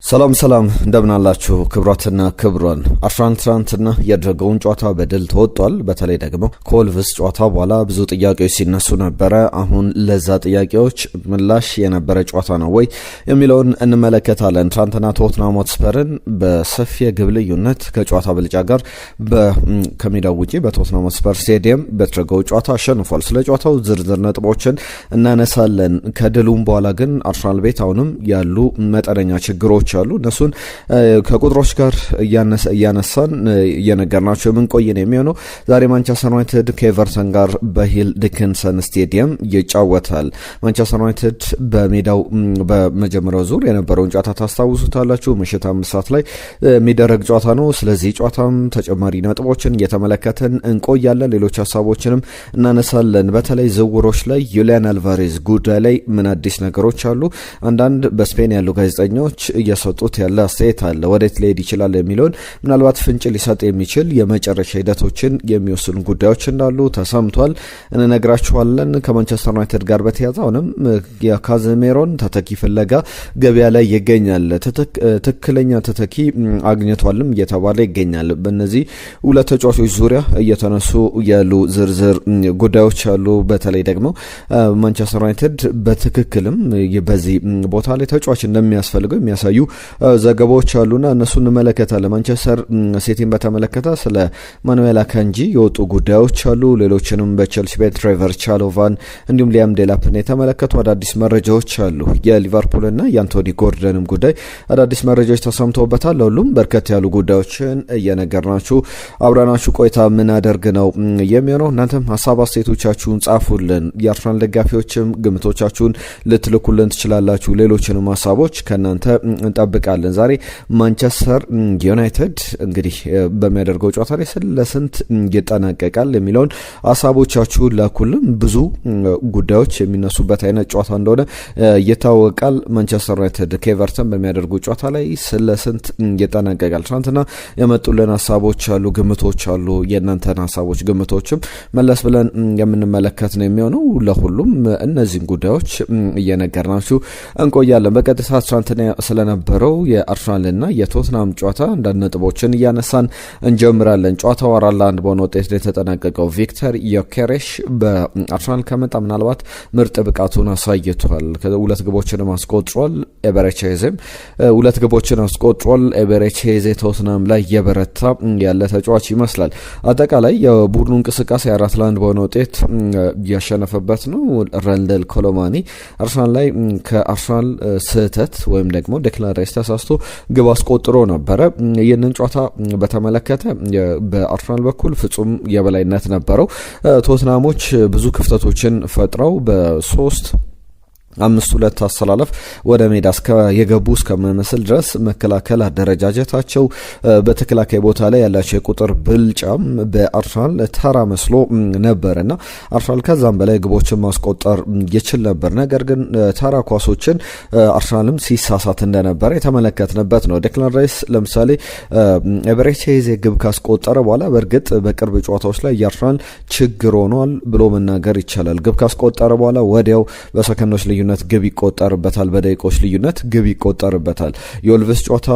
ሰላም እንደምን አላችሁ ክብራትና ክብራን። ትናንትና ያደረገውን ጨዋታ በድል ተወጥቷል። በተለይ ደግሞ ከወልቭስ ጨዋታ በኋላ ብዙ ጥያቄዎች ሲነሱ ነበረ። አሁን ለዛ ጥያቄዎች ምላሽ የነበረ ጨዋታ ነው ወይ የሚለውን እንመለከታለን። ትናንትና ቶትናም ሆትስፐርን በሰፊ የግብ ልዩነት ከጨዋታ ብልጫ ጋር ከሜዳው ውጪ በቶትናም ሆትስፐር ስቴዲየም በተደረገው ጨዋታ አሸንፏል። ስለ ጨዋታው ዝርዝር ነጥቦችን እናነሳለን። ከድሉም በኋላ ግን አርሰናል ቤት አሁንም ያሉ መጠነኛ ችግሮች አሉ። እነሱን ከቁጥሮች ጋር እያነሳን እየነገርናቸው የምንቆይ ነው የሚሆነው። ዛሬ ማንቸስተር ዩናይትድ ከኤቨርተን ጋር በሂል ዲኪንሰን ስቴዲየም ይጫወታል። ማንቸስተር ዩናይትድ በሜዳው በመጀመሪያው ዙር የነበረውን ጨዋታ ታስታውሱታላችሁ። ምሽት 5 ሰዓት ላይ የሚደረግ ጨዋታ ነው። ስለዚህ ጨዋታም ተጨማሪ ነጥቦችን እየተመለከተን እንቆያለን። ሌሎች ሀሳቦችንም እናነሳለን። በተለይ ዝውውሮች ላይ ዩሊያን አልቫሬዝ ጉዳይ ላይ ምን አዲስ ነገሮች አሉ? አንዳንድ በስፔን ያሉ ጋዜጠኞች እየሰጡት ያለ አስተያየት አለ። ወዴት ሊሄድ ይችላል የሚለውን ምናልባት ፍንጭ ሊሰጥ የሚችል የመጨረሻ ሂደቶችን የሚወስኑ ጉዳዮች እንዳሉ ተሰምቷል፣ እንነግራችኋለን። ከማንቸስተር ዩናይትድ ጋር በተያያዘ አሁንም የካዘሜሮን ተተኪ ፍለጋ ገበያ ላይ ይገኛል። ትክክለኛ ተተኪ አግኝቷልም እየተባለ ይገኛል። በእነዚህ ሁለት ተጫዋቾች ዙሪያ እየተነሱ ያሉ ዝርዝር ጉዳዮች አሉ። በተለይ ደግሞ ማንቸስተር ዩናይትድ በትክክልም በዚህ ቦታ ላይ ተጫዋች እንደሚያስፈልገው የሚያሳዩ ዘገባዎች አሉና እነሱ እንመለከታለን። ማንቸስተር ሲቲን በተመለከተ ስለ ማኑኤል አካንጂ የወጡ ጉዳዮች አሉ። ሌሎችንም በቼልሲ ቤት ትሬቨር ቻሎቫን እንዲሁም ሊያም ዴላፕን የተመለከቱ አዳዲስ መረጃዎች አሉ። የሊቨርፑልና የአንቶኒ ጎርደንም ጉዳይ አዳዲስ መረጃዎች ተሰምተውበታል። ሁሉም በርከት ያሉ ጉዳዮችን እየነገርናችሁ አብረናችሁ ቆይታ ምናደርግ ነው የሚሆነው። እናንተም ሀሳብ አስተያየቶቻችሁን ጻፉልን። የአርሰናል ደጋፊዎችም ግምቶቻችሁን ልትልኩልን ትችላላችሁ። ሌሎችንም ሀሳቦች ከእናንተ እንጠብቃለን። ዛሬ ማንቸስተር ዩናይትድ እንግዲህ በሚያደርገው ጨዋታ ላይ ለስንት ይጠናቀቃል የሚለውን ሀሳቦቻችሁን ላኩልን። ብዙ ጉዳዮች የሚነሱበት አይነት ጨዋታ እንደሆነ ይታወቃል። ማንቸስተር ዩናይትድ ከኤቨርተን በሚያደርጉ ጨዋታ ላይ ስለስንት ይጠናቀቃል? ትናንትና የመጡልን ሀሳቦች አሉ፣ ግምቶች አሉ። የእናንተን ሀሳቦች ግምቶችም መለስ ብለን የምንመለከት ነው የሚሆነው። ለሁሉም እነዚህን ጉዳዮች እየነገርናችሁ እንቆያለን። በቀጥታ ትናንትና ስለነበረው የአርሰናልና የቶትናም ጨዋታ አንዳንድ ነጥቦችን እያነሳን እንጀምራለን። ጨዋታው 4-1 በሆነ ውጤት የተጠናቀቀው ቪክተር ዮኬሬሽ በአርሰናል ከመጣ ምናልባት ምርጥ ብቃቱን አሳይቷል። ሁለት ግቦችንም አስቆጥሯል። ኤቤሬቺዜም ሁለት ግቦችን አስቆጥሯል። ኤቤሬቺዜ ቶትናም ላይ የበረታ ያለ ተጫዋች ይመስላል። አጠቃላይ የቡድኑ እንቅስቃሴ 4-1 በሆነ ውጤት ያሸነፈበት ነው። ረንደል ኮሎማኒ አርሰናል ላይ ከአርሰናል ስህተት ወይም ደግሞ ዴክላን ራይስ ተሳስቶ ግብ አስቆጥሮ ነበረ። ይህንን ጨዋታ በተመለከተ በአርሰናል በኩል ፍጹም የበላይነት ነበረው። ቶትናሞች ብዙ ክፍተቶችን ፈጥረው በ3-5-2 አሰላለፍ ወደ ሜዳ የገቡ እስከሚመስል ድረስ መከላከል አደረጃጀታቸው በተከላካይ ቦታ ላይ ያላቸው የቁጥር ብልጫም በአርሰናል ተራ መስሎ ነበርና አርሰናል ከዛም በላይ ግቦችን ማስቆጠር ይችል ነበር። ነገር ግን ተራ ኳሶችን አርሰናልም ሲሳሳት እንደነበረ የተመለከትንበት ነው። ዴክላን ራይስ ለምሳሌ ኤቤሬቺዜ ግብ ካስቆጠረ በኋላ በእርግጥ በቅርብ ጨዋታዎች ላይ የአርሰናል ችግር ሆኗል ብሎ መናገር ይቻላል። ግብ ካስቆጠረ በኋላ ወዲያው በሰከንዶች ልዩነት ግብ ይቆጠርበታል፣ በደቂቆች ልዩነት ግብ ይቆጠርበታል። የወልቭስ ጨዋታ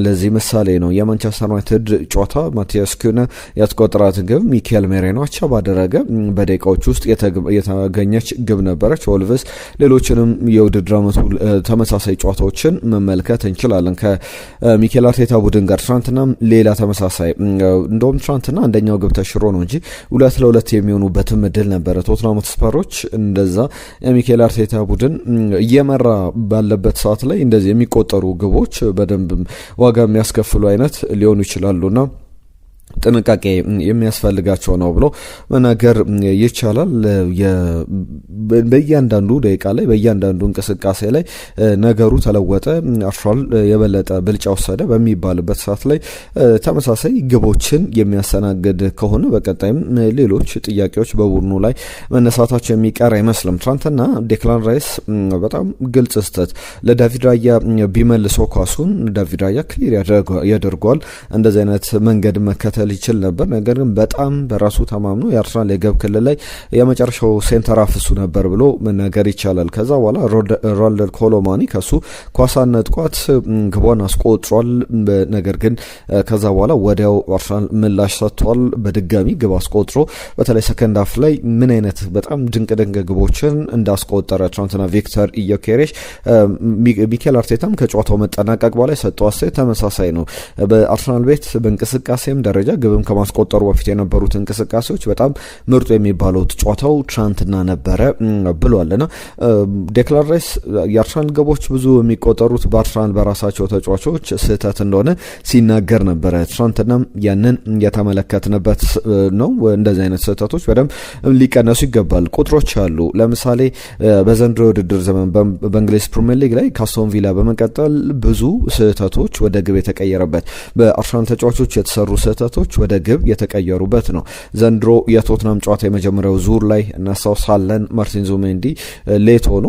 ለዚህ ምሳሌ ነው። የማንቸስተር ዩናይትድ ጨዋታ ማቲያስ ኩና ያስቆጠራት ግብ ሚካኤል ሜሬኖ አቻ ባደረገ በደቂቃዎች ውስጥ የተገኘች ግብ ነበረች። ወልቭስ ሌሎችንም የውድድር ዓመቱ ተመሳሳይ ጨዋታዎችን መመልከት እንችላለን። ከሚኬል አርቴታ ቡድን ጋር ትናንትና ሌላ ተመሳሳይ እንደውም ትናንትና አንደኛው ግብ ተሽሮ ነው እንጂ 2-2 የሚሆኑበትም እድል ነበረ። ቶትናም ሆትስፐሮች እንደዛ የሚኬል አርቴታ ቡድን እየመራ ባለበት ሰዓት ላይ እንደዚህ የሚቆጠሩ ግቦች በደንብ ዋጋ የሚያስከፍሉ አይነት ሊሆኑ ይችላሉና ጥንቃቄ የሚያስፈልጋቸው ነው ብሎ መናገር ይቻላል። በእያንዳንዱ ደቂቃ ላይ በእያንዳንዱ እንቅስቃሴ ላይ ነገሩ ተለወጠ፣ አርሰናል የበለጠ ብልጫ ወሰደ በሚባልበት ሰዓት ላይ ተመሳሳይ ግቦችን የሚያስተናግድ ከሆነ በቀጣይም ሌሎች ጥያቄዎች በቡድኑ ላይ መነሳታቸው የሚቀር አይመስልም። ትናንትና ዴክላን ራይስ በጣም ግልጽ ስህተት ለዳቪድ ራያ ቢመልሰው ኳሱን ዳቪድ ራያ ክሊር ያደርገዋል። እንደዚህ አይነት መንገድ መከተል መከተል ይችል ነበር። ነገር ግን በጣም በራሱ ተማምኖ የአርሰናል የግብ ክልል ላይ የመጨረሻው ሴንተር አፍሱ ነበር ብሎ መናገር ይቻላል። ከዛ በኋላ ራንደል ኮሎማኒ ከሱ ኳሷን ነጥቋት ግቧን አስቆጥሯል። ነገር ግን ከዛ በኋላ ወዲያው አርሰናል ምላሽ ሰጥቷል። በድጋሚ ግብ አስቆጥሮ በተለይ ሰከንድ አፍ ላይ ምን አይነት በጣም ድንቅ ግቦችን እንዳስቆጠረ ትናንትና ቪክተር ዮኬሬሽ ሚኬል አርቴታም ከጨዋታው መጠናቀቅ በኋላ የሰጠው አስተያየት ተመሳሳይ ነው። በአርሰናል ቤት በእንቅስቃሴም ደረጃ ግብም ከማስቆጠሩ በፊት የነበሩት እንቅስቃሴዎች በጣም ምርጡ የሚባለው ጨዋታው ትናንትና ነበረ ብሏልና ዴክላን ራይስ የአርሰናል ግቦች ብዙ የሚቆጠሩት በአርሰናል በራሳቸው ተጫዋቾች ስህተት እንደሆነ ሲናገር ነበረ። ትናንትናም ያንን የተመለከትንበት ነው። እንደዚህ አይነት ስህተቶች በደንብ ሊቀነሱ ይገባል። ቁጥሮች አሉ። ለምሳሌ በዘንድሮ ውድድር ዘመን በእንግሊዝ ፕሪሚየር ሊግ ላይ ከአስቶን ቪላ በመቀጠል ብዙ ስህተቶች ወደ ግብ የተቀየረበት በአርሰናል ተጫዋቾች የተሰሩ ስህተቶች ወደ ግብ የተቀየሩበት ነው። ዘንድሮ የቶትናም ጨዋታ የመጀመሪያው ዙር ላይ እናስታውሳለን። ማርቲን ዙሜንዲ ሌት ሆኖ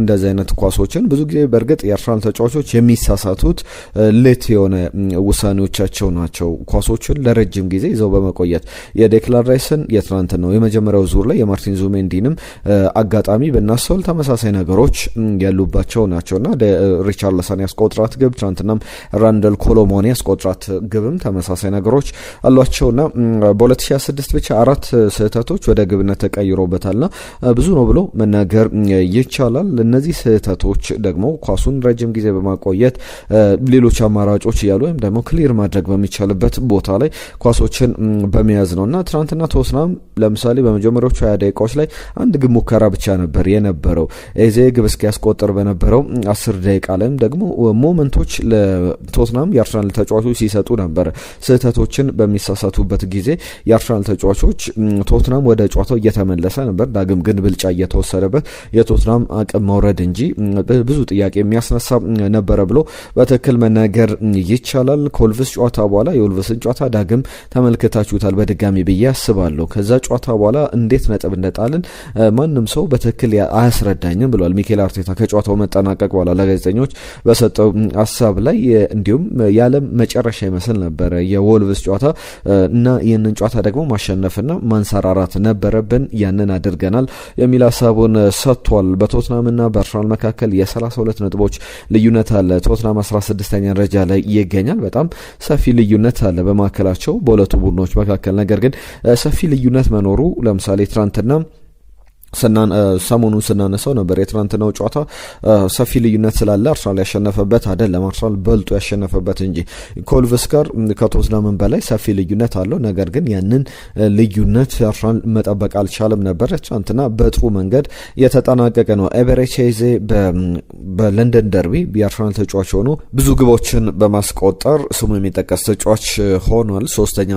እንደዚህ አይነት ኳሶችን ብዙ ጊዜ በእርግጥ የአርሰናል ተጫዋቾች የሚሳሳቱት ሌት የሆነ ውሳኔዎቻቸው ናቸው። ኳሶችን ለረጅም ጊዜ ይዘው በመቆየት የዴክላን ራይስን የትናንት ነው የመጀመሪያው ዙር ላይ የማርቲን ዙሜንዲንም አጋጣሚ ብናስተውል ተመሳሳይ ነገሮች ያሉባቸው ናቸውና ሪቻርልሰን ያስቆጥራት ግብ ትናንትናም ራንደል ኮሎሞኒ ያስቆጥራት ግብም ተመሳሳይ ነገሮች አሏቸውና በ2026 ብቻ 4 ስህተቶች ወደ ግብነት ተቀይሮበታልና ብዙ ነው ብሎ መናገር ይቻላል። እነዚህ ስህተቶች ደግሞ ኳሱን ረጅም ጊዜ በማቆየት ሌሎች አማራጮች እያሉ ወይም ደግሞ ክሊር ማድረግ በሚቻልበት ቦታ ላይ ኳሶችን በመያዝ ነውና ትናንትና ቶትናም ለምሳሌ በመጀመሪያዎቹ 20 ደቂቃዎች ላይ አንድ ግብ ሙከራ ብቻ ነበር የነበረው። ኤዜ ግብ እስኪያስቆጥር በነበረው 10 ደቂቃ ላይም ደግሞ ሞመንቶች ለቶትናም የአርሰናል ተጫዋቾች ሲሰጡ ነበር። ስህተቶችን በሚሳሳቱበት ጊዜ የአርሰናል ተጫዋቾች ቶትናም ወደ ጨዋታው እየተመለሰ ነበር። ዳግም ግን ብልጫ እየተወሰደበት የቶትናም አቅም መውረድ እንጂ ብዙ ጥያቄ የሚያስነሳ ነበረ ብሎ በትክክል መናገር ይቻላል። ከወልቭስ ጨዋታ በኋላ የወልቭስን ጨዋታ ዳግም ተመልክታችሁታል በድጋሚ ብዬ አስባለሁ። ከዛ ጨዋታ በኋላ እንዴት ነጥብ እንደጣልን ማንም ሰው በትክክል አያስረዳኝም ብሏል ሚኬል አርቴታ ከጨዋታው መጠናቀቅ በኋላ ለጋዜጠኞች በሰጠው ሀሳብ ላይ። እንዲሁም የዓለም መጨረሻ ይመስል ነበረ የወልቭስ ጨዋታ እና ይህንን ጨዋታ ደግሞ ማሸነፍና ማንሰራራት ነበረብን፣ ያንን አድርገናል የሚል ሀሳቡን ሰጥቷል። በቶትናምና በአርሰናል መካከል የ32 ነጥቦች ልዩነት አለ። ቶትናም 16ኛ ደረጃ ላይ ይገኛል። በጣም ሰፊ ልዩነት አለ በመካከላቸው በሁለቱ ቡድኖች መካከል። ነገር ግን ሰፊ ልዩነት መኖሩ ለምሳሌ ትናንትና ሰሞኑን ስናነሳው ነበር የትናንትናው ጨዋታ ሰፊ ልዩነት ስላለ አርሰናል ያሸነፈበት አይደለም፣ አርሰናል በልጦ ያሸነፈበት እንጂ ከወልቭስ ጋር ከቶትናምን በላይ ሰፊ ልዩነት አለው። ነገር ግን ያንን ልዩነት አርሰናል መጠበቅ አልቻለም ነበር። ትናንትና በጥሩ መንገድ የተጠናቀቀ ነው። ኤቤሬቺ ኤዜ በለንደን ደርቢ የአርሰናል ተጫዋች ሆኖ ብዙ ግቦችን በማስቆጠር ስሙ የሚጠቀስ ተጫዋች ሆኗል። ሶስተኛ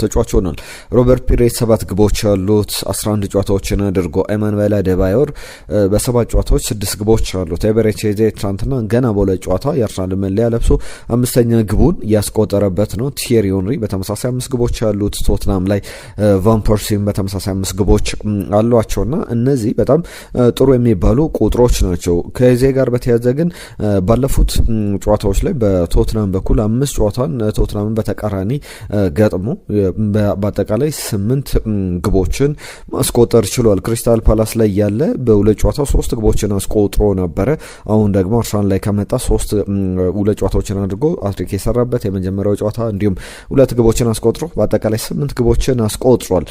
ተጫዋች ሆኗል። ሮበርት ፒሬስ 7 ግቦች አሉት። 11 ጨዋታዎችን አድርጎ ኤማኑኤል አዴባዮር በ7 ጨዋታዎች 6 ግቦች አሉት። ኤቤሬቺ ኤዜ ትናንትና ገና በሁለት ጨዋታ የአርሰናል መለያ ለብሶ 5ኛ ግቡን ያስቆጠረበት ነው። ቲየሪ ሄንሪ በተመሳሳይ 5 ግቦች ያሉት ቶትናም ላይ ቫን ፐርሲም በተመሳሳይ 5 ግቦች አሏቸውና እነዚህ በጣም ጥሩ የሚባሉ ቁጥሮች ናቸው። ከኤዜ ጋር በተያያዘ ግን ባለፉት ጨዋታዎች ላይ በቶትናም በኩል 5 ጨዋታን ቶትናምን በተቃራኒ ገጥሞ በአጠቃላይ 8 ግቦችን ማስቆጠር ችሏል። ክሪስታል ፓላስ ላይ ያለ በሁለት ጨዋታ 3 ግቦችን አስቆጥሮ ነበረ። አሁን ደግሞ አርሰናል ላይ ከመጣ 2 ጨዋታዎችን አድርጎ አትሪክ የሰራበት የመጀመሪያው ጨዋታ እንዲሁም 2 ግቦችን አስቆጥሮ በአጠቃላይ 8 ግቦችን አስቆጥሯል።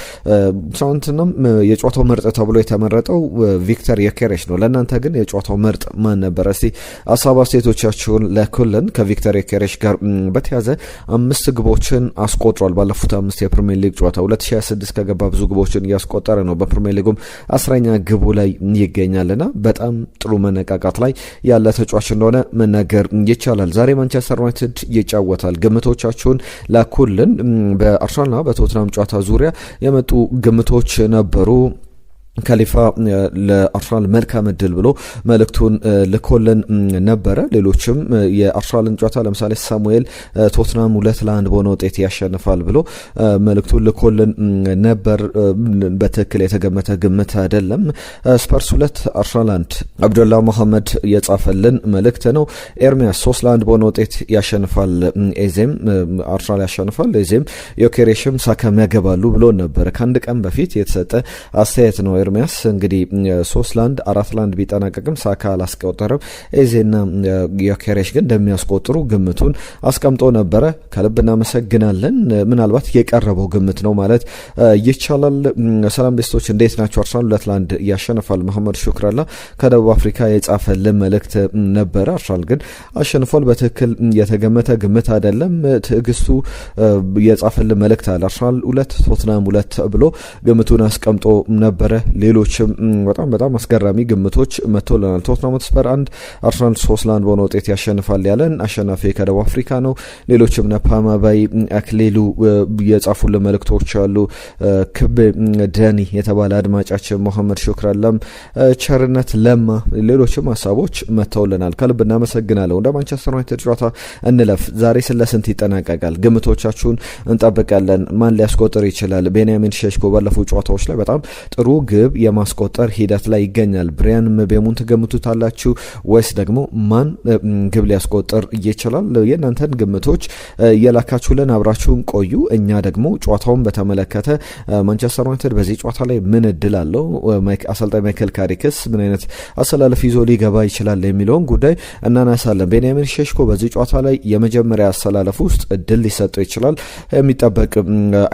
ትናንትናም የጨዋታው ምርጥ ተብሎ የተመረጠው ቪክተር ዮኬሬሽ ነው። ለእናንተ ግን የጨዋታው ምርጥ ማን ነበረ? እስቲ ሀሳብ አስተያየቶቻችሁን ለኩልን። ከቪክተር ዮኬሬሽ ጋር በተያዘ 5 ግቦችን አስቆጥሯል ባለፉት 5 የፕሪሚየር ሊግ ጨዋታ 2026 ከገባ ብዙ ግቦችን እያስቆጠረ ነው። በፕሪሚየር ሊጉም 10ኛ ግቡ ላይ ይገኛልና በጣም ጥሩ መነቃቃት ላይ ያለ ተጫዋች እንደሆነ መናገር ይቻላል። ዛሬ ማንቸስተር ዩናይትድ ይጫወታል። ግምቶቻችሁን ላኩልን። በአርሰናልና በቶትናም ጨዋታ ዙሪያ የመጡ ግምቶች ነበሩ። ከሊፋ ለአርሰናል መልካም እድል ብሎ መልእክቱን ልኮልን ነበረ። ሌሎችም የአርሰናልን ጨዋታ ለምሳሌ ሳሙኤል ቶትናም 2-1 በሆነ ውጤት ያሸንፋል ብሎ መልእክቱን ልኮልን ነበር። በትክክል የተገመተ ግምት አይደለም። ስፐርስ 2 አርሰናል 1 አብዱላ መሐመድ የጻፈልን መልእክት ነው። ኤርሚያስ 3-1 በሆነ ውጤት ያሸንፋል፣ ኤዜም አርሰናል ያሸንፋል፣ ኤዜም ዮኬሬሽም ሳካም ያገባሉ ብሎ ነበር። ከአንድ ቀን በፊት የተሰጠ አስተያየት ነው። ኤርሚያስ እንግዲህ 3-1 4-1 ቢጠናቀቅም ሳካ አላስቆጠረም። ኤዜና ዮኬሬሽ ግን እንደሚያስቆጥሩ ግምቱን አስቀምጦ ነበረ። ከልብ እናመሰግናለን። ምናልባት የቀረበው ግምት ነው ማለት ይቻላል። ሰላም ቤስቶች እንዴት ናቸው? አርሰናል 2-1 ያሸንፋል። መሐመድ ሹክራላ ከደቡብ አፍሪካ የጻፈልን መልእክት ነበረ። አርሰናል ግን አሸንፏል። በትክክል የተገመተ ግምት አይደለም። ትዕግስቱ የጻፈልን መልእክት አለ። አርሰናል 2 ቶትናም 2 ብሎ ግምቱን አስቀምጦ ነበረ። ሌሎችም በጣም አስገራሚ ግምቶች መጥቶልናል። ቶትናም ሆትስፐር 1 አርሰናል 3-1 በሆነ ውጤት ያሸንፋል ያለን አሸናፊ ከደቡብ አፍሪካ ነው። ሌሎችም ነፓማባይ አክሌሉ የጻፉልን መልእክቶች አሉ። ክብ ደኒ የተባለ አድማጫችን መሐመድ ሹክራላም ቸርነት ለማ ሌሎችም ሀሳቦች መጥተውልናል። ከልብ እናመሰግናለሁ። ወደ ማንቸስተር ዩናይትድ ጨዋታ እንለፍ። ዛሬ ስለስንት ይጠናቀቃል? ግምቶቻችሁን እንጠብቃለን። ማን ሊያስቆጥር ይችላል? ቤንያሚን ሼሽኮ ባለፉት ጨዋታዎች ላይ በጣም ጥሩ ግብ የማስቆጠር ሂደት ላይ ይገኛል። ብሪያን ምቤሙን ትገምቱታላችሁ ወይስ ደግሞ ማን ግብ ሊያስቆጠር ይችላል? የእናንተን ግምቶች የላካችሁልን አብራችሁን ቆዩ። እኛ ደግሞ ጨዋታውን በተመለከተ ማንቸስተር ዩናይትድ በዚህ ጨዋታ ላይ ምን እድል አለው፣ አሰልጣኝ ማይክል ካሪክስ ምን አይነት አሰላለፍ ይዞ ሊገባ ይችላል የሚለውን ጉዳይ እናነሳለን። ቤንያሚን ሼሽኮ በዚህ ጨዋታ ላይ የመጀመሪያ አሰላለፍ ውስጥ እድል ሊሰጠው ይችላል የሚጠበቅ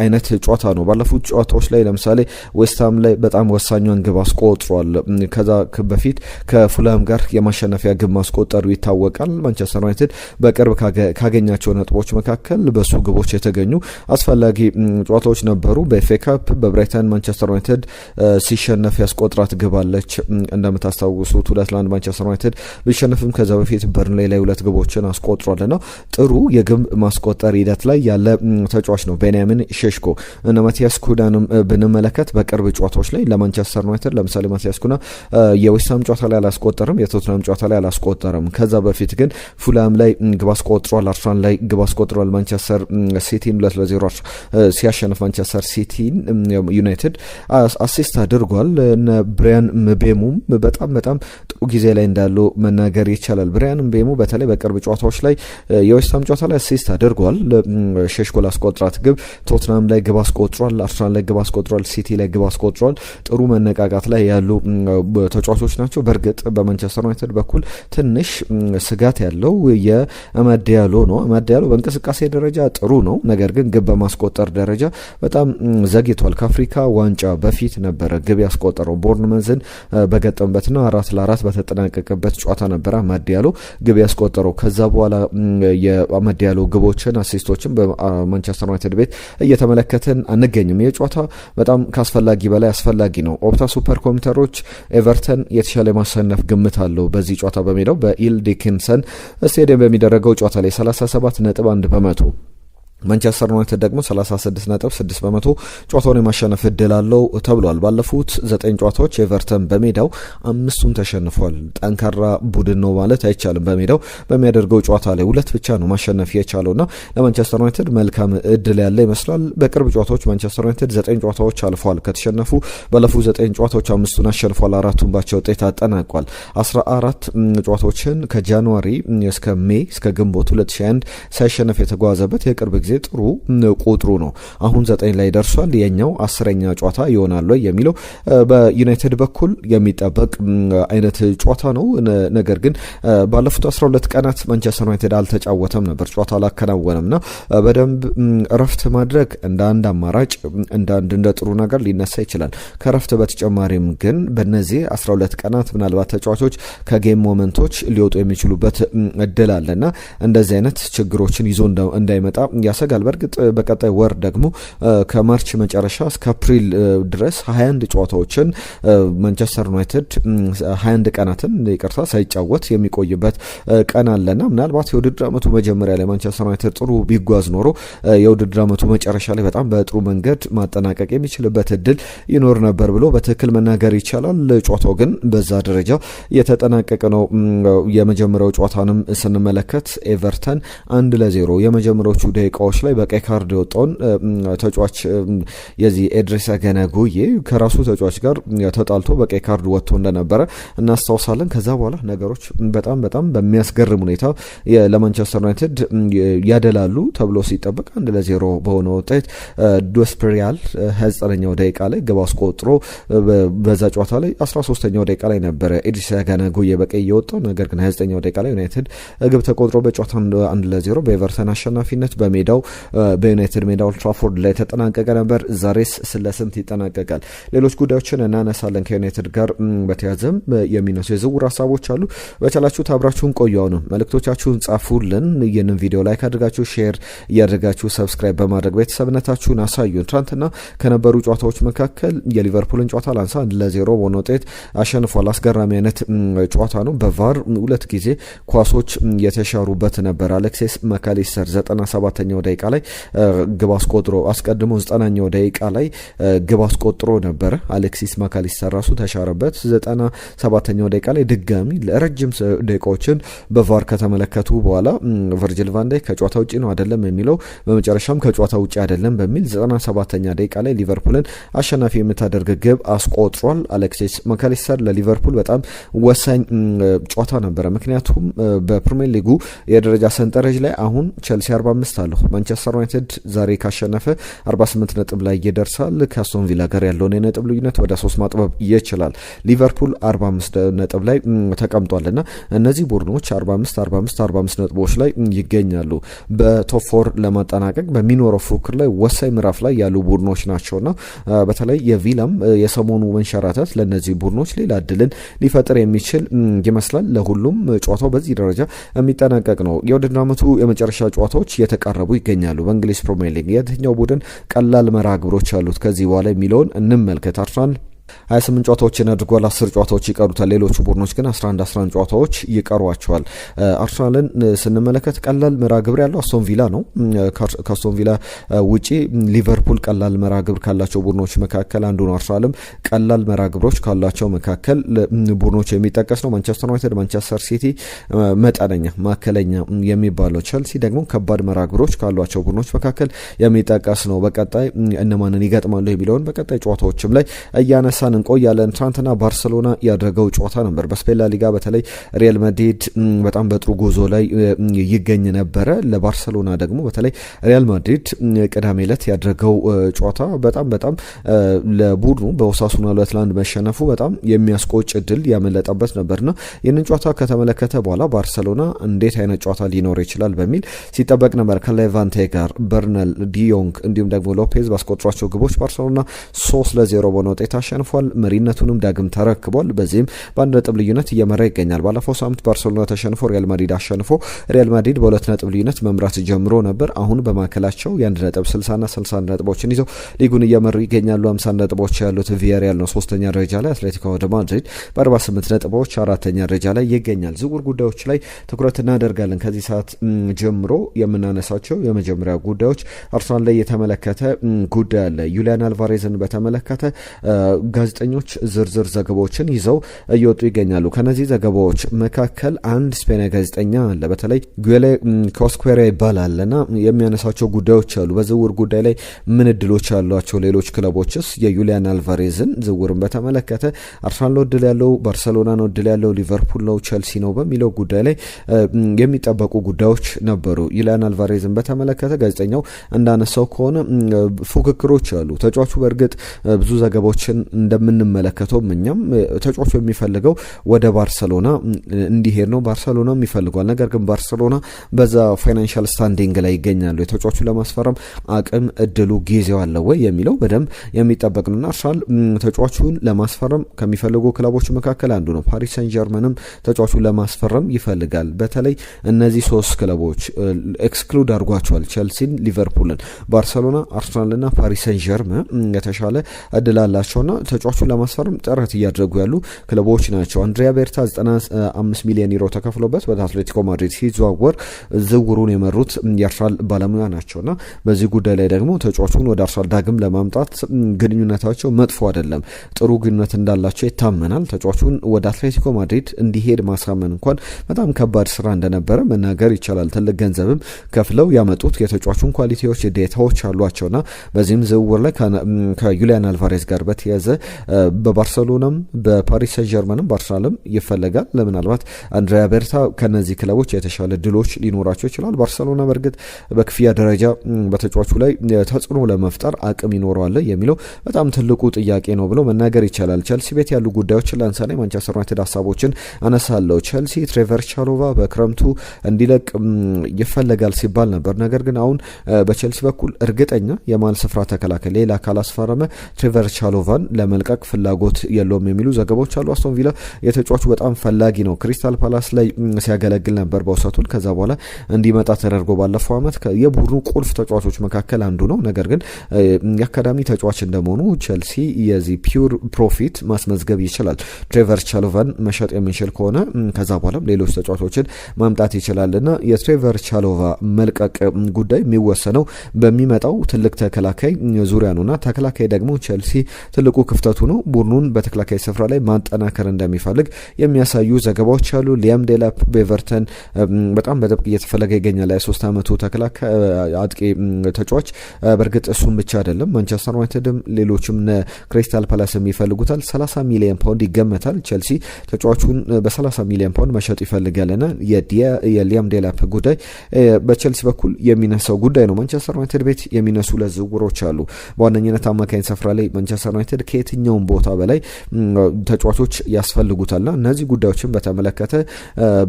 አይነት ጨዋታ ነው። ባለፉት ጨዋታዎች ላይ ለምሳሌ ዌስትሃም ላይ በጣም ወሳኛን ግብ አስቆጥሯል። ከዛ በፊት ከፉላም ጋር የማሸነፊያ ግብ ማስቆጠሩ ይታወቃል። ማንቸስተር ዩናይትድ በቅርብ ካገኛቸው ነጥቦች መካከል በሱ ግቦች የተገኙ አስፈላጊ ጨዋታዎች ነበሩ። በኤፍኤ ካፕ በብራይተን ማንቸስተር ዩናይትድ ሲሸነፍ ያስቆጥራት ግብ አለች። እንደምታስታውሱት 2-1 ማንቸስተር ዩናይትድ ቢሸነፍም ከዛ በፊት በርንሌይ ላይ 2 ግቦችን አስቆጥሯልና ጥሩ የግብ ማስቆጠር ሂደት ላይ ያለ ተጫዋች ነው ቤንያሚን ሼሽኮ። እነ ማቲያስ ኩናንም ብንመለከት በቅርብ ጨዋታዎች ላይ ለማንቸስተር ዩናይትድ ለምሳሌ ማቲያስ ኩና የዌስትሃም ጨዋታ ላይ አላስቆጠርም፣ የቶትናም ጨዋታ ላይ አላስቆጠርም። ከዛ በፊት ግን ፉላም ላይ ግብ አስቆጥሯል፣ አርሰናል ላይ ግብ አስቆጥሯል። ማንቸስተር ሲቲን 2-0 ሲያሸንፍ ማንቸስተር ሲቲን ዩናይትድ አሲስት አድርጓል። እነ ብሪያን ምቤሙም በጣም ጥሩ ጊዜ ላይ እንዳሉ መናገር ይቻላል። ብሪያን ምቤሙ በተለይ በቅርብ ጨዋታዎች ላይ የዌስትሃም ጨዋታ ላይ አሲስት አድርጓል። ሼሽኮ ላስቆጥራት ግብ ቶትናም ላይ ግብ አስቆጥሯል፣ አርሰናል ላይ ግብ አስቆጥሯል፣ ሲቲ ላይ ግብ አስቆጥሯል። ጥሩ መነቃቃት ላይ ያሉ ተጫዋቾች ናቸው። በእርግጥ በማንቸስተር ዩናይትድ በኩል ትንሽ ስጋት ያለው የአማድ ዲያሎ ነው። አማድ ዲያሎ በእንቅስቃሴ ደረጃ ጥሩ ነው፣ ነገር ግን ግብ በማስቆጠር ደረጃ በጣም ዘግይቷል። ከአፍሪካ ዋንጫ በፊት ነበረ ግብ ያስቆጠረው። ቦርንመዝን በገጠምበትና 4-4 በተጠናቀቀበት ጨዋታ ነበረ አማድ ዲያሎ ግብ ያስቆጠረው። ከዛ በኋላ የአማድ ዲያሎ ግቦችን አሲስቶችን በማንቸስተር ዩናይትድ ቤት እየተመለከትን አንገኝም። ይህ ጨዋታ በጣም ካስፈላጊ በላይ አስፈላጊ ነው። ኦፕታ ሱፐር ኮምፒውተሮች ኤቨርተን የተሻለ ማሸነፍ ግምት አለው በዚህ ጨዋታ በሜዳው በኢል ዲኪንሰን ስቴዲየም በሚደረገው ጨዋታ ላይ 37.1%፣ ማንቸስተር ዩናይትድ ደግሞ 36.6% ጨዋታውን የማሸነፍ እድል አለው ተብሏል። ባለፉት 9 ጨዋታዎች ኤቨርተን በሜዳው 5ቱን ተሸንፏል። ጠንካራ ቡድን ነው ማለት አይቻልም። በሜዳው በሚያደርገው ጨዋታ ላይ 2 ብቻ ነው ማሸነፍ የቻለውና ለማንቸስተር ዩናይትድ መልካም እድል ያለ ይመስላል። በቅርብ ጨዋታዎች ማንቸስተር ዩናይትድ 9 ጨዋታዎች አልፏል። ከተሸነፉ ባለፉት 9 ጨዋታዎች 5ቱን አሸንፏል፣ 4ቱን ባቻ ውጤት አጠናቋል። 14 ጨዋታዎችን ከጃንዋሪ እስከ ሜይ እስከ ግንቦት 2021 ሳይሸነፍ የተጓዘበት የቅርብ ጊዜ ጥሩ ቁጥሩ ነው። አሁን 9 ላይ ደርሷል። የኛው 10ኛ ጨዋታ ይሆናል የሚለው በዩናይትድ በኩል የሚጠበቅ አይነት ጨዋታ ነው። ነገር ግን ባለፉት 12 ቀናት ማንቸስተር ዩናይትድ አልተጫወተም ነበር፣ ጨዋታ አላከናወነምና በደንብ እረፍት ማድረግ እንደ አንድ አማራጭ እንደ ጥሩ ነገር ሊነሳ ይችላል። ከእረፍት በተጨማሪም ግን በእነዚህ 12 ቀናት ምናልባት ተጫዋቾች ከጌም ሞመንቶች ሊወጡ የሚችሉበት እድል አለና እንደዚህ አይነት ችግሮችን ይዞ እንዳይመጣ ያሰጋል። በእርግጥ በቀጣይ ወር ደግሞ ከማርች መጨረሻ እስከ አፕሪል ድረስ 21 ጨዋታዎችን ማንቸስተር ዩናይትድ 21 ቀናትን ይቅርታ ሳይጫወት የሚቆይበት ቀን አለና ምናልባት የውድድር ዓመቱ መጀመሪያ ላይ ማንቸስተር ዩናይትድ ጥሩ ቢጓዝ ኖሮ የውድድር ዓመቱ መጨረሻ ላይ በጣም በጥሩ መንገድ ማጠናቀቅ የሚችልበት እድል ይኖር ነበር ብሎ በትክክል መናገር ይቻላል። ጨዋታው ግን በዛ ደረጃ የተጠናቀቀ ነው። የመጀመሪያው ጨዋታንም ስንመለከት ኤቨርተን 1-0 የመጀመሪያዎቹ ደቂቃዎች ላይ በቀይ ካርድ የወጣውን ተጫዋች የዚህ ኤድሪሳ ገነ ጉዬ ከራሱ ተጫዋች ጋር ተጣልቶ በቀይ ካርድ ወጥቶ እንደነበረ እናስታውሳለን። ከዛ በኋላ ነገሮች በጣም በሚያስገርም ሁኔታ ለማንቸስተር ዩናይትድ ያደላሉ ተብሎ ሲጠበቅ 1-0 በሆነ ውጤት ዶስፕሪያል 29ኛው ደቂቃ ላይ ግብ አስቆጥሮ በዛ ጨዋታ ላይ 13ኛው ደቂቃ ላይ ነበረ ኤድሪሳ ገነ ጉዬ በቀይ የወጣው። ነገር ግን 29ኛው ደቂቃ ላይ ዩናይትድ ግብ ተቆጥሮ በጨዋታ 1-0 በኤቨርተን አሸናፊነት በሜዳው በዩናይትድ ሜዳ ኦልድ ትራፎርድ ላይ ተጠናቀቀ ነበር። ዛሬስ ስለስንት ይጠናቀቃል? ሌሎች ጉዳዮችን እናነሳለን። ከዩናይትድ ጋር በተያዘም የሚነሱ የዝውውር ሀሳቦች አሉ። በቻላችሁት አብራችሁን ቆዩ። ነው መልእክቶቻችሁን ጻፉልን። ይህንን ቪዲዮ ላይክ አድርጋችሁ ሼር እያደረጋችሁ ሰብስክራይብ በማድረግ ቤተሰብነታችሁን አሳዩን። ትናንትና ከነበሩ ጨዋታዎች መካከል የሊቨርፑልን ጨዋታ ላንሳ። 1-0 በሆነ ውጤት አሸንፏል። አስገራሚ አይነት ጨዋታ ነው። በቫር 2 ጊዜ ኳሶች የተሻሩበት ነበር። አሌክሲስ ማካሊስተር 97ኛው ደቂቃ ላይ ግብ አስቆጥሮ አስቀድሞ 90ኛው ደቂቃ ላይ ግብ አስቆጥሮ ነበረ። አሌክሲስ ማካሊስተር ራሱ ተሻረበት። 97ኛው ደቂቃ ላይ ድጋሚ ለረጅም ደቂቃዎችን በቫር ከተመለከቱ በኋላ ቨርጂል ቫን ዳይክ ከጨዋታ ውጪ ነው አይደለም የሚለው በመጨረሻም ከጨዋታ ውጪ አይደለም በሚል 97ኛ ደቂቃ ላይ ሊቨርፑልን አሸናፊ የምታደርግ ግብ አስቆጥሯል። አሌክሲስ ማካሊስተር ለሊቨርፑል በጣም ወሳኝ ጨዋታ ነበረ። ምክንያቱም በፕሪሚየር ሊጉ የደረጃ ሰንጠረዥ ላይ አሁን ቸልሲ 45 አለው። ማንቸስተር ዩናይትድ ዛሬ ካሸነፈ 48 ነጥብ ላይ ይደርሳል። ከአስቶን ቪላ ጋር ያለውን የነጥብ ልዩነት ወደ 3 ማጥበብ ይችላል። ሊቨርፑል 45 ነጥብ ላይ ተቀምጧልና እነዚህ ቡድኖች 45 ነጥቦች ላይ ይገኛሉ። በቶፕ 4 ለማጠናቀቅ በሚኖረው ፉክክር ላይ ወሳኝ ምዕራፍ ላይ ያሉ ቡድኖች ናቸውና በተለይ የቪላም የሰሞኑ መንሸራተት ለነዚህ ቡድኖች ሌላ እድልን ሊፈጥር የሚችል ይመስላል። ለሁሉም ጨዋታው በዚህ ደረጃ የሚጠናቀቅ ነው። የውድድር ዓመቱ የመጨረሻ ጨዋታዎች እየተቃረቡ ይገኛሉ። በእንግሊዝ ፕሪሚየር ሊግ የትኛው ቡድን ቀላል መርሃ ግብሮች ያሉት ከዚህ በኋላ የሚለውን እንመልከት። አርሰናል 28 ጨዋታዎችን አድርጓል። 10 ጨዋታዎች ይቀሩታል። ሌሎቹ ቡድኖች ግን 11 ጨዋታዎች ይቀሯቸዋል። አርሰናልን ስንመለከት ቀላል መርሃ ግብር ያለው አስቶን ቪላ ነው። ከአስቶን ቪላ ውጪ ሊቨርፑል ቀላል መርሃ ግብር ካላቸው ቡድኖች መካከል አንዱ ነው። አርሰናልም ቀላል መርሃ ግብሮች ካላቸው መካከል ቡድኖች የሚጠቀስ ነው። ማንቸስተር ዩናይትድ፣ ማንቸስተር ሲቲ መጠነኛ ማዕከለኛ የሚባለው፣ ቸልሲ ደግሞ ከባድ መርሃ ግብሮች ካሏቸው ቡድኖች መካከል የሚጠቀስ ነው። በቀጣይ እነማንን ይገጥማሉ የሚለውን በቀጣይ ጨዋታዎችም ላይ እያነሳን እንቆያለን። ትናንትና ባርሰሎና ያደረገው ጨዋታ ነበር። በስፔን ላሊጋ በተለይ ሪያል ማድሪድ በጣም በጥሩ ጉዞ ላይ ይገኝ ነበረ። ለባርሰሎና ደግሞ በተለይ ሪያል ማድሪድ ቅዳሜ ዕለት ያደረገው ጨዋታ በጣም ለቡድኑ በኦሳሱና 2-1 መሸነፉ በጣም የሚያስቆጭ ድል ያመለጠበት ነበርና ይህንን ጨዋታ ከተመለከተ በኋላ ባርሰሎና እንዴት አይነት ጨዋታ ሊኖር ይችላል በሚል ሲጠበቅ ነበር። ከሌቫንቴ ጋር በርናል ዲዮንግ እንዲሁም ደግሞ ሎፔዝ ባስቆጥሯቸው ግቦች ባርሰሎና 3-0 በሆነ ውጤት አሸንፏል። መሪነቱንም ዳግም ተረክቧል። በዚህም በአንድ ነጥብ ልዩነት እየመራ ይገኛል። ባለፈው ሳምንት ባርሰሎና ተሸንፎ ሪያል ማድሪድ አሸንፎ ሪያል ማድሪድ በ2 ነጥብ ልዩነት መምራት ጀምሮ ነበር። አሁን በማዕከላቸው የ1 ነጥብ 60ና 61 ነጥቦችን ይዘው ሊጉን እየመሩ ይገኛሉ። 50 ነጥቦች ያሉት ቪያሪያል ነው 3ኛ ደረጃ ላይ። አትሌቲኮ ደ ማድሪድ በ48 ነጥቦች 4ኛ ደረጃ ላይ ይገኛል። ዝውውር ጉዳዮች ላይ ትኩረት እናደርጋለን። ከዚህ ሰዓት ጀምሮ የምናነሳቸው የመጀመሪያ ጉዳዮች አርሰናል ላይ የተመለከተ ጉዳይ አለ። ዩሊያን አልቫሬዝን በተመለከተ ጋዜጠኞች ዝርዝር ዘገባዎችን ይዘው እየወጡ ይገኛሉ። ከነዚህ ዘገባዎች መካከል አንድ ስፔናዊ ጋዜጠኛ አለ። በተለይ ጉሌ ኮስኩዌራ ይባላልና የሚያነሳቸው ጉዳዮች አሉ። በዝውውር ጉዳይ ላይ ምን እድሎች ያሏቸው ሌሎች ክለቦችስ የዩሊያን አልቫሬዝን ዝውውርን በተመለከተ አርሰናል ነው እድል ያለው፣ ባርሰሎና ነው እድል ያለው፣ ሊቨርፑል ነው፣ ቸልሲ ነው በሚለው ጉዳይ ላይ የሚጠበቁ ጉዳዮች ነበሩ። ዩሊያን አልቫሬዝን በተመለከተ ጋዜጠኛው እንዳነሳው ከሆነ ፉክክሮች አሉ። ተጫዋቹ በእርግጥ ብዙ ዘገባዎችን እንደምንመለከተው እኛም ተጫዋቹ የሚፈልገው ወደ ባርሰሎና እንዲሄድ ነው። ባርሰሎናም ይፈልጋል። ነገር ግን ባርሰሎና በዛ ፋይናንሻል ስታንዲንግ ላይ ይገኛሉ። የተጫዋቹ ለማስፈረም አቅም እድሉ ጊዜው አለ ወይ የሚለው በደንብ የሚጠበቅ ነውና አርሰናል ተጫዋቹን ለማስፈረም ከሚፈልጉ ክለቦች መካከል አንዱ ነው። ፓሪስ ሰን ጀርመንም ተጫዋቹን ለማስፈረም ይፈልጋል። በተለይ እነዚህ ሶስት ክለቦች ኤክስክሉድ አድርጓቸዋል። ቼልሲን፣ ሊቨርፑልን፣ ባርሰሎና፣ አርሰናልና ፓሪስ ሰን ጀርመን የተሻለ እድል አላቸውና ተጫዋቹን ለማስፈረም ጥረት እያደረጉ ያሉ ክለቦች ናቸው። አንድሪያ ቤርታ 95 ሚሊዮን ዩሮ ተከፍሎበት ወደ አትሌቲኮ ማድሪድ ሲዘዋወር ዝውውሩን የመሩት የአርሰናል ባለሙያ ናቸውና በዚህ ጉዳይ ላይ ደግሞ ተጫዋቹን ወደ አርሰናል ዳግም ለማምጣት ግንኙነታቸው መጥፎ አይደለም፣ ጥሩ ግንኙነት እንዳላቸው ይታመናል። ተጫዋቹን ወደ አትሌቲኮ ማድሪድ እንዲሄድ ማሳመን እንኳን በጣም ከባድ ስራ እንደነበረ መናገር ይቻላል። ትልቅ ገንዘብም ከፍለው ያመጡት የተጫዋቹን ኳሊቲዎች ዴታዎች አሏቸውና በዚህም ዝውውር ላይ ከዩሊያን አልቫሬዝ ጋር በተያዘ በባርሰሎናም በፓሪስ ሰን ጀርመንም በአርሰናልም ይፈለጋል። ለምናልባት አንድሪያ ቤርታ ከነዚህ ክለቦች የተሻለ ድሎች ሊኖራቸው ይችላል። ባርሰሎና በእርግጥ በክፍያ ደረጃ በተጫዋቹ ላይ ተጽዕኖ ለመፍጠር አቅም ይኖረዋል የሚለው በጣም ትልቁ ጥያቄ ነው ብሎ መናገር ይቻላል። ቸልሲ ቤት ያሉ ጉዳዮችን ለምሳሌ ማንቸስተር ዩናይትድ ሀሳቦችን አነሳለሁ። ቸልሲ ትሬቨር ቻሎቫ በክረምቱ እንዲለቅ ይፈለጋል ሲባል ነበር። ነገር ግን አሁን በቸልሲ በኩል እርግጠኛ የማል ስፍራ ተከላካይ ሌላ ካላስፈረመ ትሬቨር ቻሎቫን ለመልቀቅ ፍላጎት የለውም የሚሉ ዘገባዎች አሉ። አስቶን ቪላ የተጫዋቹ በጣም ፈላጊ ነው። ክሪስታል ፓላስ ላይ ሲያገለግል ነበር በውሰቱን። ከዛ በኋላ እንዲመጣ ተደርጎ ባለፈው ዓመት የቡድኑ ቁልፍ ተጫዋቾች መካከል አንዱ ነው። ነገር ግን የአካዳሚ ተጫዋች እንደመሆኑ ቸልሲ የዚህ ፒውር ፕሮፊት ማስመዝገብ ይችላል። ትሬቨር ቻሎቫን መሸጥ የሚችል ከሆነ ከዛ በኋላም ሌሎች ተጫዋቾችን ማምጣት ይችላልና የትሬቨር ቻሎቫ መልቀቅ ጉዳይ የሚወሰነው በሚመጣው ትልቅ ተከላካይ ዙሪያ ነውና ተከላካይ ደግሞ ቸልሲ ትልቁ ክፍተቱ ነው። ቡድኑን በተከላካይ ስፍራ ላይ ማጠናከር እንደሚፈልግ የሚያሳዩ ዘገባዎች አሉ። ሊያም ዴላፕ በኤቨርተን በጣም በጥብቅ እየተፈለገ ይገኛል። የ3 ዓመቱ ተከላካይ አጥቂ ተጫዋች። በእርግጥ እሱም ብቻ አይደለም፣ ማንቸስተር ዩናይትድም ሌሎችም ክሪስታል ፓላስም ይፈልጉታል። 30 ሚሊዮን ፓውንድ ይገመታል። ቸልሲ ተጫዋቹን በ30 ሚሊዮን ፓውንድ መሸጥ ይፈልጋልና የሊያም ዴላፕ ጉዳይ በቸልሲ በኩል የሚነሳው ጉዳይ ነው። ማንቸስተር ዩናይትድ ቤት የሚነሱ ለዝውውሮች አሉ። በዋነኝነት አማካኝ ስፍራ ላይ ማንቸስተር ዩናይትድ ከየትኛውም ቦታ በላይ ተጫዋቾች ያስፈልጉታልና እነዚህ ጉዳዮችን በተመለከተ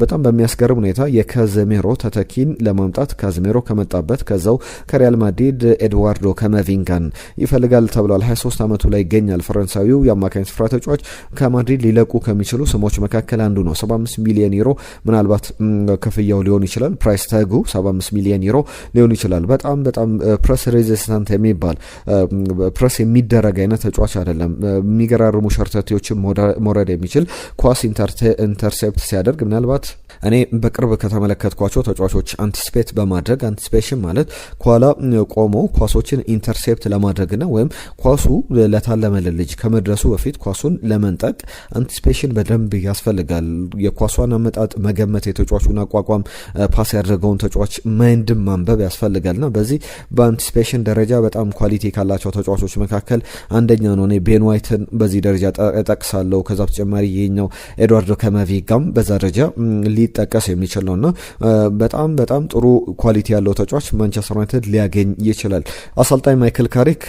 በጣም በሚያስገርም ሁኔታ የካዘሜሮ ተተኪን ለማምጣት ካዘሜሮ ከመጣበት ከዛው ከሪያል ማድሪድ ኤድዋርዶ ካማቪንጋን ይፈልጋል ተብሏል። 23 ዓመቱ ላይ ይገኛል። ፈረንሳዊው የአማካኝ ስፍራ ተጫዋች ከማድሪድ ሊለቁ ከሚችሉ ስሞች መካከል አንዱ ነው። 75 ሚሊዮን ዩሮ ምናልባት ክፍያው ሊሆን ይችላል። ፕራይስ ታጉ 75 ሚሊዮን ዩሮ ሊሆን ይችላል። በጣም ፕረስ ሬዚስታንት የሚባል ፕረስ የሚደረግ አይነት ተጫዋች አይደለም። የሚገራርሙ ሸርተቴዎችን መውረድ የሚችል ኳስ ኢንተርሴፕት ሲያደርግ ምናልባት እኔ በቅርብ ከተመለከትኳቸው ተጫዋቾች አንቲስፔት በማድረግ አንቲስፔሽን ማለት ከኋላ ቆሞ ኳሶችን ኢንተርሴፕት ለማድረግና ወይም ኳሱ ለታለመለት ልጅ ከመድረሱ በፊት ኳሱን ለመንጠቅ አንቲስፔሽን በደንብ ያስፈልጋል። የኳሷን አመጣጥ መገመት፣ የተጫዋቹን አቋቋም፣ ፓስ ያደረገውን ተጫዋች ማይንድም ማንበብ ያስፈልጋልና በዚህ በአንቲስፔሽን ደረጃ በጣም ኳሊቲ ካላቸው ተጫዋቾች መካከል አንደኛ ነው። እኔ ቤን ዋይትን በዚህ ደረጃ ጠቅሳለሁ። ከዛ በተጨማሪ ይሄኛው ኤድዋርዶ ካማቪንጋም በዛ ደረጃ ሊጠቀስ የሚችል ነውና በጣም ጥሩ ኳሊቲ ያለው ተጫዋች ማንቸስተር ዩናይትድ ሊያገኝ ይችላል። አሰልጣኝ ማይክል ካሪክ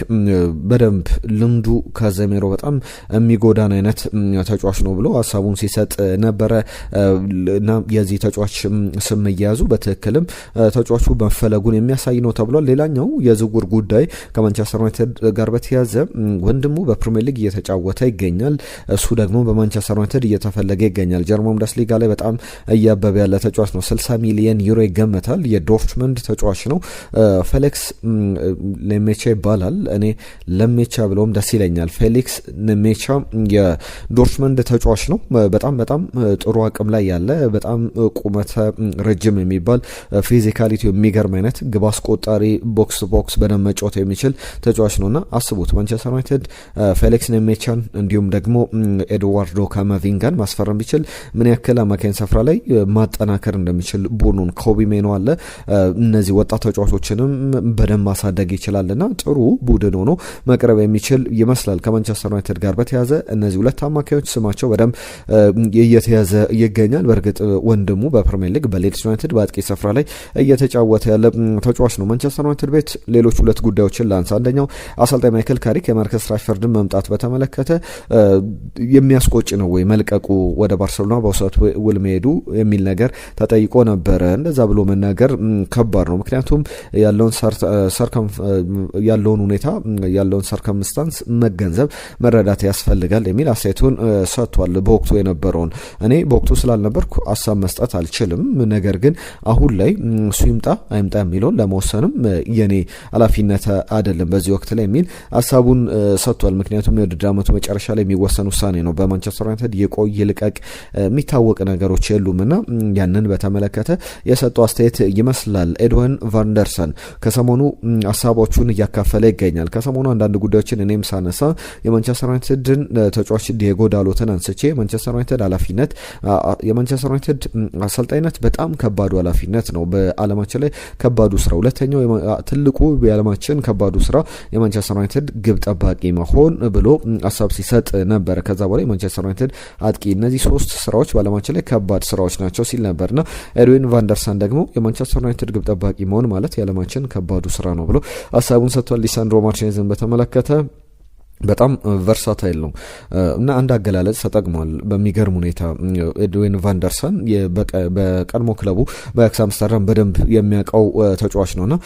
በደንብ ልምዱ ካዘሜሮ በጣም የሚጎዳን አይነት ተጫዋች ነው ብሎ ሀሳቡን ሲሰጥ ነበረ እና የዚህ ተጫዋች ስም እየያዙ በትክክልም ተጫዋቹ መፈለጉን የሚያሳይ ነው ተብሏል። ሌላኛው የዝውውር ጉዳይ ከማንቸስተር ዩናይትድ ጋር በተያያዘ ወንድሙ በፕሪሚየር ሊግ እየተጫወተ ይገኛል። እሱ ደግሞ በማንቸስተር ዩናይትድ እየተፈለገ ይገኛል። ጀርመን ቡንደስሊጋ ላይ በጣም እያበበ ያለ ተጫዋች ነው። 60 ሚሊዮን ዩሮ ይገመታል። የዶርትመንድ ተጫዋች ነው። ፌሊክስ ኔሜቻ ይባላል። እኔ ለሜቻ ብለውም ደስ ይለኛል። ፌሊክስ ኔሜቻ የዶርትመንድ ተጫዋች ነው። በጣም ጥሩ አቅም ላይ ያለ በጣም ቁመተ ረጅም የሚባል ፊዚካሊቲ የሚገርም አይነት ግብ አስቆጣሪ ቦክስ ቦክስ በደንብ መጫወት የሚችል ተጫዋች ነውና አስቡት ማንቸስተር ዩናይትድ ፌሊክስ ኔሜቻን እንዲሁም ደግሞ ኤድዋርዶ ካማቪንጋን ማስፈረም ቢችል ምን ያክል አማካኝ ስፍራ ላይ ማጠናከር እንደሚችል ቡድኑን ኮቢ ሜኖ አለ። እነዚህ ወጣት ተጫዋቾችንም በደንብ ማሳደግ ይችላልና ጥሩ ቡድን ሆኖ መቅረብ የሚችል ይመስላል። ከማንቸስተር ዩናይትድ ጋር በተያያዘ እነዚህ ሁለት አማካዮች ስማቸው በደንብ እየተያዘ ይገኛል። በእርግጥ ወንድሙ በፕሪሚየር ሊግ በሌድስ ዩናይትድ በአጥቂ ስፍራ ላይ እየተጫወተ ያለ ተጫዋች ነው። ማንቸስተር ዩናይትድ ቤት ሌሎች ሁለት ጉዳዮችን ላንሳ። አንደኛው አሰልጣኝ ማይክል ካሪክ የማርከስ ራሽፈርድን መምጣት መምጣት በተመለከተ የሚያስቆጭ ነው ወይ መልቀቁ ወደ ባርሴሎና በውሰት ውል መሄዱ የሚል ነገር ተጠይቆ ነበረ። እንደዛ ብሎ መናገር ከባድ ነው። ምክንያቱም ያለውን ሁኔታ ያለውን ሰርከምስታንስ መገንዘብ መረዳት ያስፈልጋል የሚል አስተያየቱን ሰጥቷል። በወቅቱ የነበረውን እኔ በወቅቱ ስላልነበርኩ ሀሳብ መስጠት አልችልም። ነገር ግን አሁን ላይ እሱ ይምጣ አይምጣ የሚለውን ለመወሰንም የኔ ኃላፊነት አይደለም በዚህ ወቅት ላይ የሚል ሀሳቡን ሰጥቷል። ምክንያቱም የውድድር ዓመቱ መጨረሻ ላይ የሚወሰን ውሳኔ ነው። በማንቸስተር ዩናይትድ የቆይ ልቀቅ የሚታወቅ ነገሮች የሉምና ያንን በተመለከተ የሰጠው አስተያየት ይመስላል። ኤድዊን ቫንደርሰን ከሰሞኑ ሀሳቦቹን እያካፈለ ይገኛል። ከሰሞኑ አንዳንድ ጉዳዮችን እኔም ሳነሳ የማንቸስተር ዩናይትድን ተጫዋች ዲየጎ ዳሎትን አንስቼ የማንቸስተር ዩናይትድ ኃላፊነት የማንቸስተር ዩናይትድ አሰልጣኝነት በጣም ከባዱ ኃላፊነት ነው። በዓለማችን ላይ ከባዱ ስራ ሁለተኛው ትልቁ የዓለማችን ከባዱ ስራ የማንቸስተር ዩናይትድ ግብ ጠባቂ መሆን ብሎ ሀሳብ ሲሰጥ ነበር። ከዛ በኋላ የማንቸስተር ዩናይትድ አጥቂ፣ እነዚህ ሶስት ስራዎች በዓለማችን ላይ ከባድ ስራዎች ናቸው ሲል ነበርና ኤድዊን ቫንደርሰን ደግሞ የማንቸስተር ዩናይትድ ግብ ጠባቂ መሆን ማለት የዓለማችን ከባዱ ስራ ነው ብሎ ሀሳቡን ሰጥቷል። ሊሳንድሮ ማርቲኔዝን በተመለከተ በጣም ቨርሳታይል ነው እና አንድ አገላለጽ ተጠቅሟል በሚገርም ሁኔታ። ኤድዊን ቫንደርሰን በቀድሞ ክለቡ በአያክስ አምስተርዳም በደንብ የሚያውቀው ተጫዋች ነውና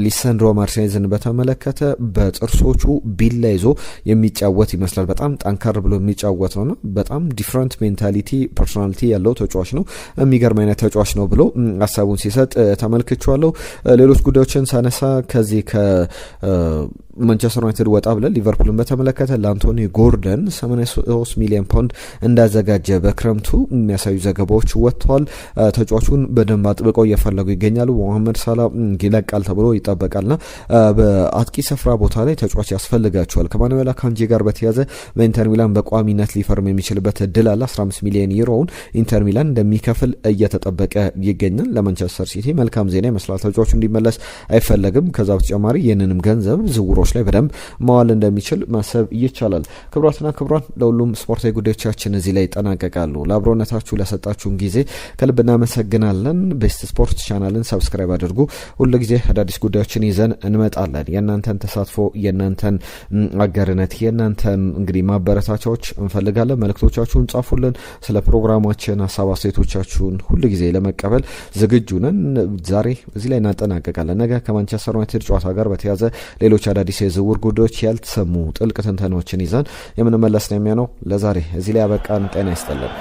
ሊሳንድሮ ማርቲኔዝን በተመለከተ በጥርሶቹ ቢላ ይዞ የሚጫወት ይመስላል። በጣም ጠንካራ ብሎ የሚጫወት ነውና በጣም ዲፍረንት ሜንታሊቲ ፐርሶናሊቲ ያለው ተጫዋች ነው። የሚገርም አይነት ተጫዋች ነው ብሎ ሀሳቡን ሲሰጥ ተመልክቻለሁ። ሌሎች ጉዳዮችን ሳነሳ ከዚህ ማንቸስተር ዩናይትድ ወጣ ብለን ሊቨርፑልን በተመለከተ ለአንቶኒ ጎርደን 83 ሚሊዮን ፓውንድ እንዳዘጋጀ በክረምቱ የሚያሳዩ ዘገባዎች ወጥተዋል። ተጫዋቹን በደንብ አጥብቀው እየፈለጉ ይገኛሉ። መሐመድ ሳላ ይለቃል ተብሎ ይጠበቃልና በአጥቂ ስፍራ ቦታ ላይ ተጫዋች ያስፈልጋቸዋል። ከማኑኤል አካንጂ ጋር በተያዘ በኢንተር ሚላን በቋሚነት ሊፈርም የሚችልበት እድል አለ። 15 ሚሊዮን ዩሮውን ኢንተር ሚላን እንደሚከፍል እየተጠበቀ ይገኛል። ለማንቸስተር ሲቲ መልካም ዜና ይመስላል። ተጫዋቹ እንዲመለስ አይፈለግም። ከዛ በተጨማሪ ይህንንም ገንዘብ ዝውውሮች ላይ በደንብ ማዋል እንደሚችል ማሰብ ይቻላል። ክቡራትና ክቡራን ለሁሉም ስፖርታዊ ጉዳዮቻችን እዚህ ላይ ይጠናቀቃሉ። ለአብሮነታችሁ ለሰጣችሁን ጊዜ ከልብ እናመሰግናለን። ቤስት ስፖርት ቻናልን ሰብስክራይብ አድርጉ። ሁሉ ጊዜ አዳዲስ ጉዳዮችን ይዘን እንመጣለን። የእናንተን ተሳትፎ፣ የእናንተን አጋርነት፣ የእናንተን እንግዲህ ማበረታቻዎች እንፈልጋለን። መልእክቶቻችሁን ጻፉልን። ስለ ፕሮግራማችን ሀሳብ አስተያየቶቻችሁን ሁሉ ጊዜ ለመቀበል ዝግጁ ነን። ዛሬ እዚህ ላይ እናጠናቀቃለን። ነገ ከማንቸስተር ዩናይትድ ጨዋታ ጋር በተያዘ ሌሎች አዳዲስ የዝውውር ጉዳዮች ያልተሰሙ ጥልቅ ትንተናዎችን ይዘን የምንመለስ ነው የሚሆነው። ለዛሬ እዚህ ላይ ያበቃን። ጤና ይስጥልን።